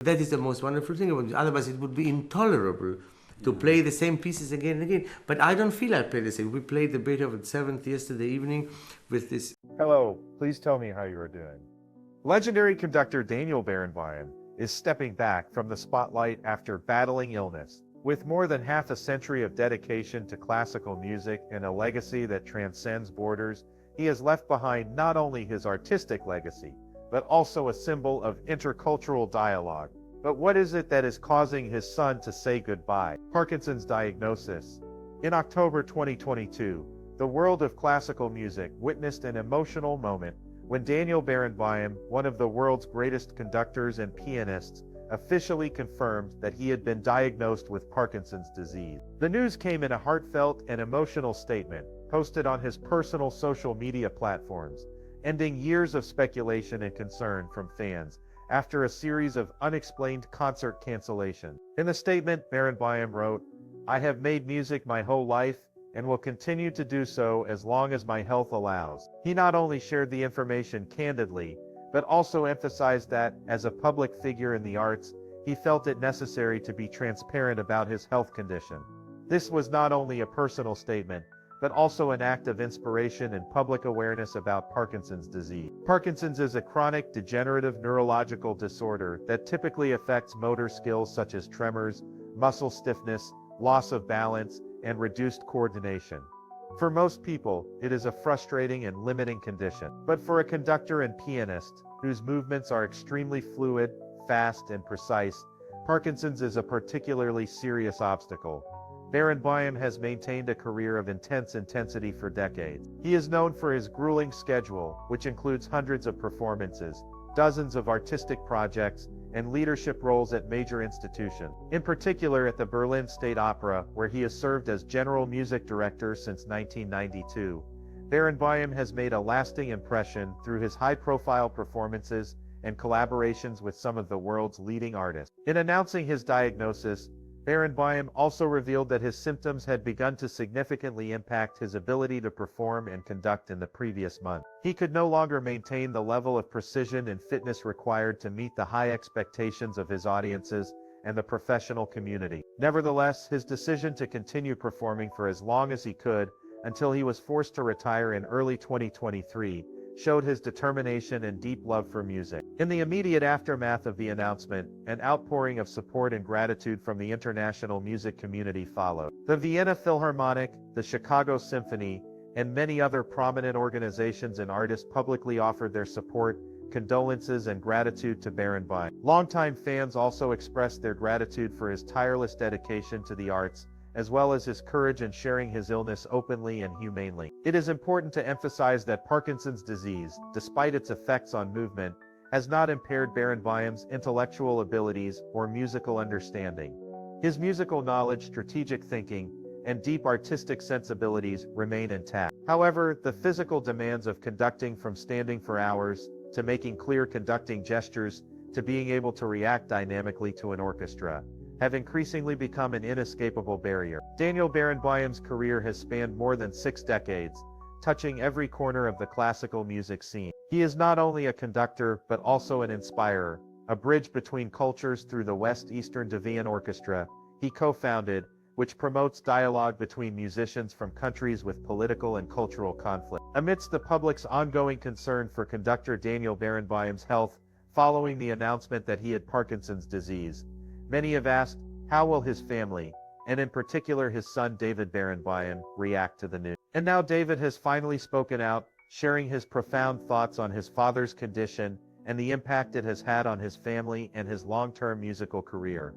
That is the most wonderful thing about it. Otherwise, it would be intolerable to play the same pieces again and again. But I don't feel I play the same. We played the Beethoven Seventh yesterday evening with this. Hello, please tell me how you are doing. Legendary conductor Daniel Barenboim is stepping back from the spotlight after battling illness. With more than half a century of dedication to classical music and a legacy that transcends borders, he has left behind not only his artistic legacy, but also a symbol of intercultural dialogue. But what is it that is causing his son to say goodbye? Parkinson's diagnosis. In October 2022, the world of classical music witnessed an emotional moment when Daniel Barenboim, one of the world's greatest conductors and pianists, officially confirmed that he had been diagnosed with Parkinson's disease. The news came in a heartfelt and emotional statement posted on his personal social media platforms, ending years of speculation and concern from fans after a series of unexplained concert cancellations. In the statement, Barenboim wrote, "I have made music my whole life and will continue to do so as long as my health allows." He not only shared the information candidly, but also emphasized that, as a public figure in the arts, he felt it necessary to be transparent about his health condition. This was not only a personal statement, but also an act of inspiration and public awareness about Parkinson's disease. Parkinson's is a chronic degenerative neurological disorder that typically affects motor skills such as tremors, muscle stiffness, loss of balance, and reduced coordination. For most people, it is a frustrating and limiting condition. But for a conductor and pianist, whose movements are extremely fluid, fast, and precise, Parkinson's is a particularly serious obstacle. Barenboim has maintained a career of intense intensity for decades. He is known for his grueling schedule, which includes hundreds of performances, dozens of artistic projects, and leadership roles at major institutions, in particular at the Berlin State Opera, where he has served as general music director since 1992. Barenboim has made a lasting impression through his high-profile performances and collaborations with some of the world's leading artists. In announcing his diagnosis, Barenboim also revealed that his symptoms had begun to significantly impact his ability to perform and conduct in the previous month. He could no longer maintain the level of precision and fitness required to meet the high expectations of his audiences and the professional community. Nevertheless, his decision to continue performing for as long as he could, until he was forced to retire in early 2023, showed his determination and deep love for music. In the immediate aftermath of the announcement, an outpouring of support and gratitude from the international music community followed. The Vienna Philharmonic, the Chicago Symphony, and many other prominent organizations and artists publicly offered their support, condolences, and gratitude to Barenboim. Longtime fans also expressed their gratitude for his tireless dedication to the arts, as well as his courage in sharing his illness openly and humanely. It is important to emphasize that Parkinson's disease, despite its effects on movement, has not impaired Barenboim's intellectual abilities or musical understanding. His musical knowledge, strategic thinking, and deep artistic sensibilities remain intact. However, the physical demands of conducting, from standing for hours, to making clear conducting gestures, to being able to react dynamically to an orchestra, have increasingly become an inescapable barrier. Daniel Barenboim's career has spanned more than 6 decades, touching every corner of the classical music scene. He is not only a conductor, but also an inspirer, a bridge between cultures through the West-Eastern Devian Orchestra he co-founded, which promotes dialogue between musicians from countries with political and cultural conflict. Amidst the public's ongoing concern for conductor Daniel Barenboim's health following the announcement that he had Parkinson's disease, many have asked, how will his family, and in particular his son David Barenboim, react to the news? And now David has finally spoken out, sharing his profound thoughts on his father's condition and the impact it has had on his family and his long-term musical career.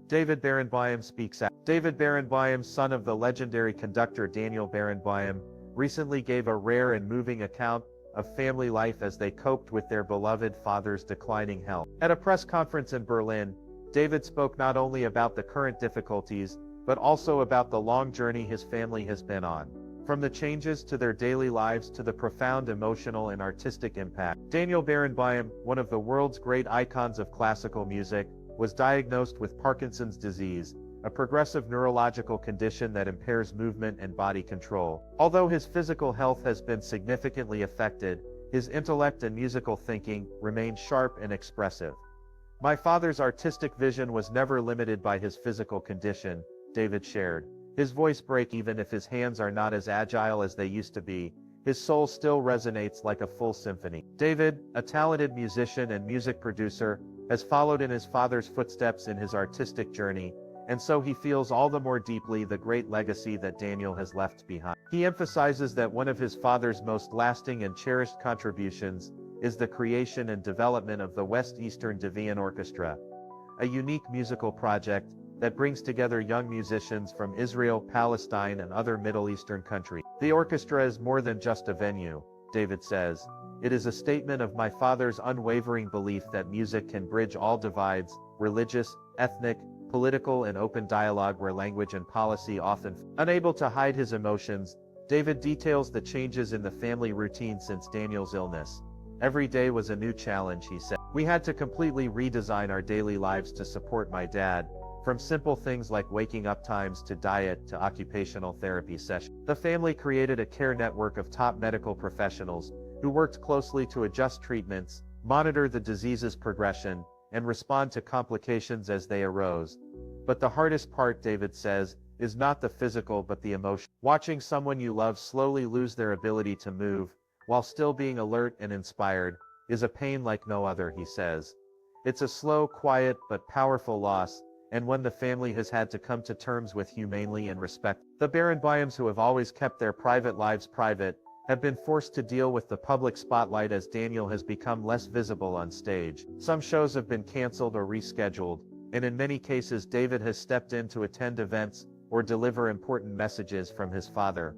David Barenboim speaks out. David Barenboim, son of the legendary conductor Daniel Barenboim, recently gave a rare and moving account of family life as they coped with their beloved father's declining health. At a press conference in Berlin, David spoke not only about the current difficulties, but also about the long journey his family has been on. From the changes to their daily lives to the profound emotional and artistic impact. Daniel Barenboim, one of the world's great icons of classical music, was diagnosed with Parkinson's disease, a progressive neurological condition that impairs movement and body control. Although his physical health has been significantly affected, his intellect and musical thinking remain sharp and expressive. My father's artistic vision was never limited by his physical condition, David shared. His voice breaks even if his hands are not as agile as they used to be. His soul still resonates like a full symphony. David, a talented musician and music producer, has followed in his father's footsteps in his artistic journey, and so he feels all the more deeply the great legacy that Daniel has left behind. He emphasizes that one of his father's most lasting and cherished contributions is the creation and development of the West Eastern Deviant Orchestra, a unique musical project that brings together young musicians from Israel, Palestine, and other Middle Eastern countries. The orchestra is more than just a venue, David says. It is a statement of my father's unwavering belief that music can bridge all divides, religious, ethnic, political, and open dialogue where language and policy often unable to hide his emotions. David details the changes in the family routine since Daniel's illness. Every day was a new challenge, he said. We had to completely redesign our daily lives to support my dad, from simple things like waking up times to diet to occupational therapy sessions. The family created a care network of top medical professionals who worked closely to adjust treatments, monitor the disease's progression, and respond to complications as they arose. But the hardest part, David says, is not the physical but the emotion. Watching someone you love slowly lose their ability to move, while still being alert and inspired, is a pain like no other, he says. It's a slow, quiet, but powerful loss, and one the family has had to come to terms with humanely and respectfully. The Barenboims, who have always kept their private lives private, have been forced to deal with the public spotlight as Daniel has become less visible on stage. Some shows have been canceled or rescheduled, and in many cases David has stepped in to attend events or deliver important messages from his father.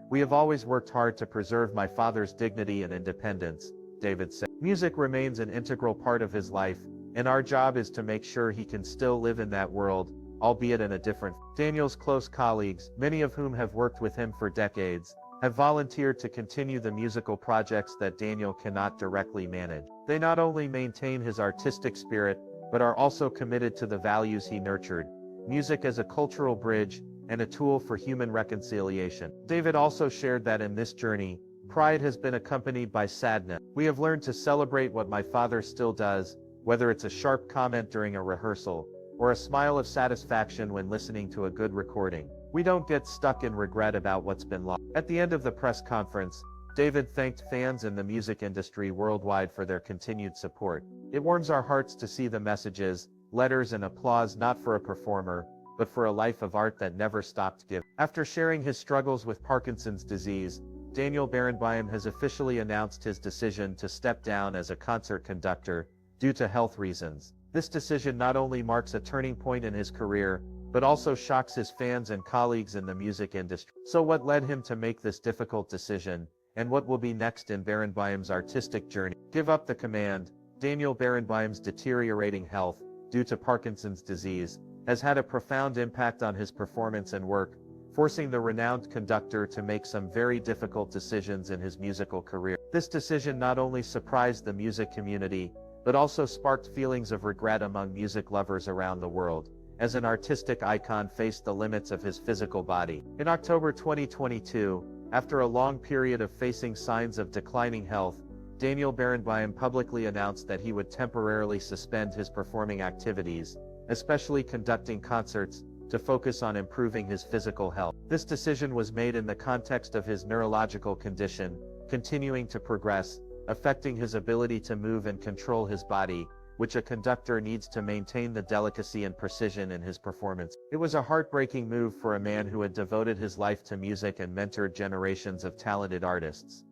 We have always worked hard to preserve my father's dignity and independence, David said. Music remains an integral part of his life, and our job is to make sure he can still live in that world, albeit in a different. Daniel's close colleagues, many of whom have worked with him for decades, have volunteered to continue the musical projects that Daniel cannot directly manage. They not only maintain his artistic spirit, but are also committed to the values he nurtured: music as a cultural bridge and a tool for human reconciliation. David also shared that in this journey, pride has been accompanied by sadness. We have learned to celebrate what my father still does, whether it's a sharp comment during a rehearsal, or a smile of satisfaction when listening to a good recording. We don't get stuck in regret about what's been lost. At the end of the press conference, David thanked fans in the music industry worldwide for their continued support. It warms our hearts to see the messages, letters, and applause not for a performer, but for a life of art that never stopped giving. After sharing his struggles with Parkinson's disease, Daniel Barenboim has officially announced his decision to step down as a concert conductor due to health reasons. This decision not only marks a turning point in his career, but also shocks his fans and colleagues in the music industry. So what led him to make this difficult decision, and what will be next in Barenboim's artistic journey? Give up the command. Daniel Barenboim's deteriorating health, due to Parkinson's disease, has had a profound impact on his performance and work, forcing the renowned conductor to make some very difficult decisions in his musical career. This decision not only surprised the music community, but also sparked feelings of regret among music lovers around the world, as an artistic icon faced the limits of his physical body. In October 2022, after a long period of facing signs of declining health, Daniel Barenboim publicly announced that he would temporarily suspend his performing activities, especially conducting concerts, to focus on improving his physical health. This decision was made in the context of his neurological condition continuing to progress, affecting his ability to move and control his body, which a conductor needs to maintain the delicacy and precision in his performance. It was a heartbreaking move for a man who had devoted his life to music and mentored generations of talented artists.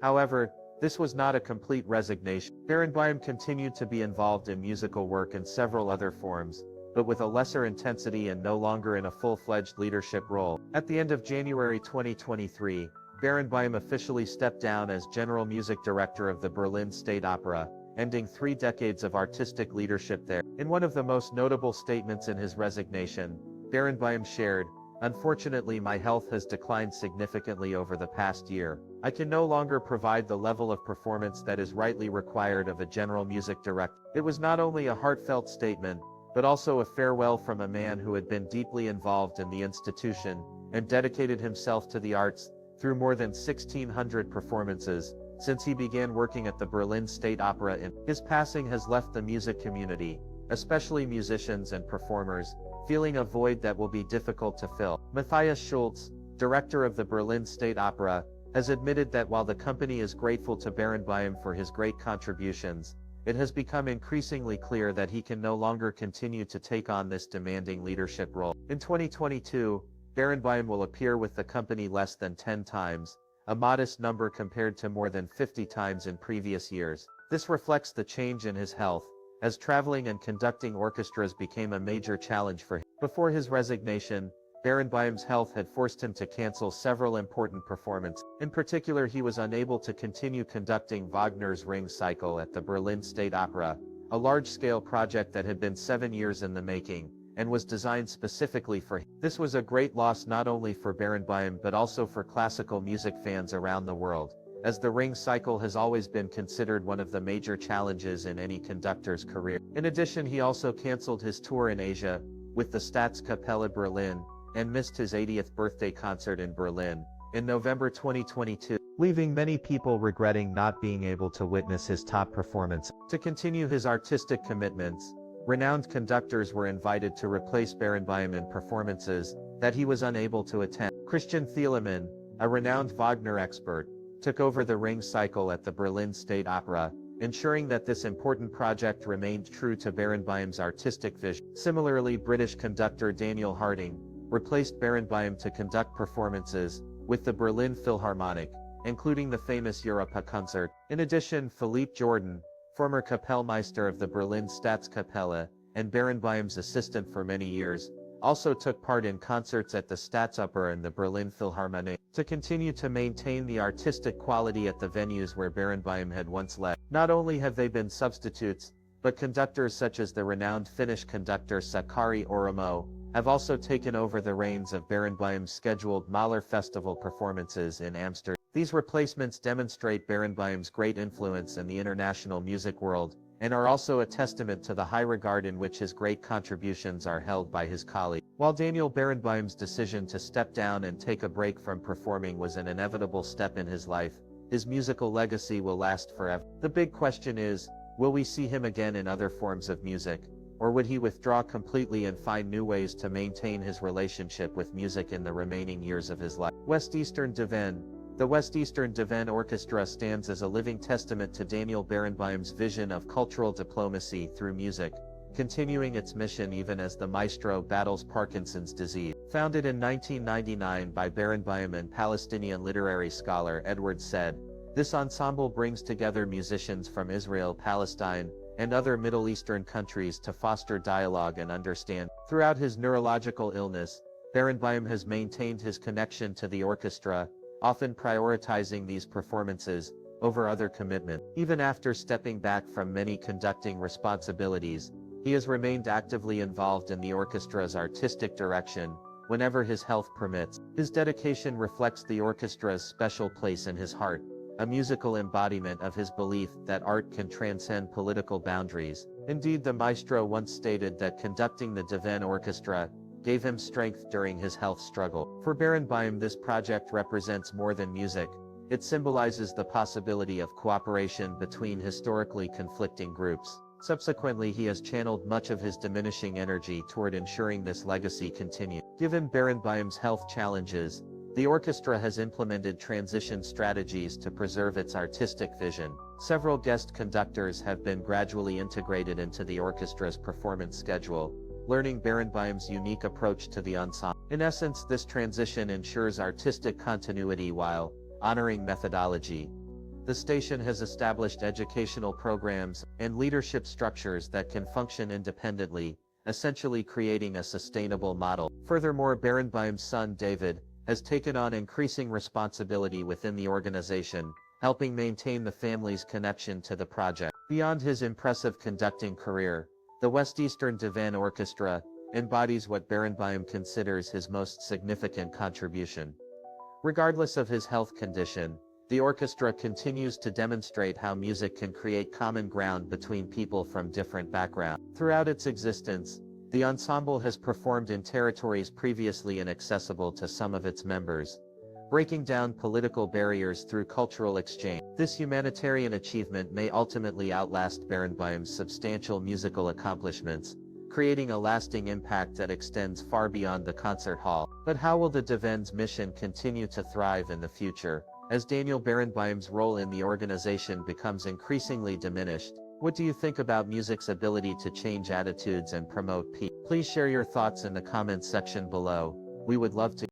However, this was not a complete resignation. Barenboim continued to be involved in musical work in several other forms, but with a lesser intensity and no longer in a full-fledged leadership role. At the end of January 2023, Barenboim officially stepped down as General Music Director of the Berlin State Opera, ending 3 decades of artistic leadership there. In one of the most notable statements in his resignation, Barenboim shared, "Unfortunately, my health has declined significantly over the past year. I can no longer provide the level of performance that is rightly required of a general music director." It was not only a heartfelt statement, but also a farewell from a man who had been deeply involved in the institution and dedicated himself to the arts through more than 1,600 performances since he began working at the Berlin State Opera. His passing has left the music community, especially musicians and performers, feeling a void that will be difficult to fill. Matthias Schulz, director of the Berlin State Opera, has admitted that while the company is grateful to Barenboim for his great contributions, it has become increasingly clear that he can no longer continue to take on this demanding leadership role. In 2022, Barenboim will appear with the company less than 10 times, a modest number compared to more than 50 times in previous years. This reflects the change in his health, as traveling and conducting orchestras became a major challenge for him. Before his resignation, Barenboim's health had forced him to cancel several important performances. In particular, he was unable to continue conducting Wagner's Ring Cycle at the Berlin State Opera, a large-scale project that had been 7 years in the making, and was designed specifically for him. This was a great loss not only for Barenboim but also for classical music fans around the world, as the Ring Cycle has always been considered one of the major challenges in any conductor's career. In addition, he also cancelled his tour in Asia, with the Staatskapelle Berlin, and missed his 80th birthday concert in Berlin, in November 2022, leaving many people regretting not being able to witness his top performance. To continue his artistic commitments, renowned conductors were invited to replace Barenboim in performances that he was unable to attend. Christian Thielemann, a renowned Wagner expert, took over the Ring Cycle at the Berlin State Opera, ensuring that this important project remained true to Barenboim's artistic vision. Similarly, British conductor Daniel Harding replaced Barenboim to conduct performances with the Berlin Philharmonic, including the famous Europa concert. In addition, Philippe Jordan, former Kapellmeister of the Berlin Staatskapelle and Barenboim's assistant for many years, also took part in concerts at the Staatsoper and the Berlin Philharmonic, to continue to maintain the artistic quality at the venues where Barenboim had once led. Not only have they been substitutes, but conductors such as the renowned Finnish conductor Sakari Oramo have also taken over the reins of Barenboim's scheduled Mahler Festival performances in Amsterdam. These replacements demonstrate Barenboim's great influence in the international music world, and are also a testament to the high regard in which his great contributions are held by his colleagues. While Daniel Barenboim's decision to step down and take a break from performing was an inevitable step in his life, his musical legacy will last forever. The big question is, will we see him again in other forms of music? Or would he withdraw completely and find new ways to maintain his relationship with music in the remaining years of his life? West-Eastern Divan. The West-Eastern Divan Orchestra stands as a living testament to Daniel Barenboim's vision of cultural diplomacy through music, continuing its mission even as the maestro battles Parkinson's disease. Founded in 1999 by Barenboim and Palestinian literary scholar Edward Said, this ensemble brings together musicians from Israel, Palestine, and other Middle Eastern countries to foster dialogue and understand. Throughout his neurological illness, Barenboim has maintained his connection to the orchestra, often prioritizing these performances over other commitments. Even after stepping back from many conducting responsibilities, he has remained actively involved in the orchestra's artistic direction whenever his health permits. His dedication reflects the orchestra's special place in his heart, a musical embodiment of his belief that art can transcend political boundaries. Indeed, the maestro once stated that conducting the Divan Orchestra gave him strength during his health struggle. For Barenboim, this project represents more than music. It symbolizes the possibility of cooperation between historically conflicting groups. Subsequently, he has channeled much of his diminishing energy toward ensuring this legacy continues. Given Barenboim's health challenges, the orchestra has implemented transition strategies to preserve its artistic vision. Several guest conductors have been gradually integrated into the orchestra's performance schedule, learning Barenboim's unique approach to the ensemble. In essence, this transition ensures artistic continuity while honoring methodology. The station has established educational programs and leadership structures that can function independently, essentially creating a sustainable model. Furthermore, Barenboim's son David has taken on increasing responsibility within the organization, helping maintain the family's connection to the project. Beyond his impressive conducting career, the West-Eastern Divan Orchestra embodies what Barenboim considers his most significant contribution. Regardless of his health condition, the orchestra continues to demonstrate how music can create common ground between people from different backgrounds. Throughout its existence, the ensemble has performed in territories previously inaccessible to some of its members, breaking down political barriers through cultural exchange. This humanitarian achievement may ultimately outlast Barenboim's substantial musical accomplishments, creating a lasting impact that extends far beyond the concert hall. But how will the Devens mission continue to thrive in the future, as Daniel Barenboim's role in the organization becomes increasingly diminished? What do you think about music's ability to change attitudes and promote peace? Please share your thoughts in the comments section below. We would love to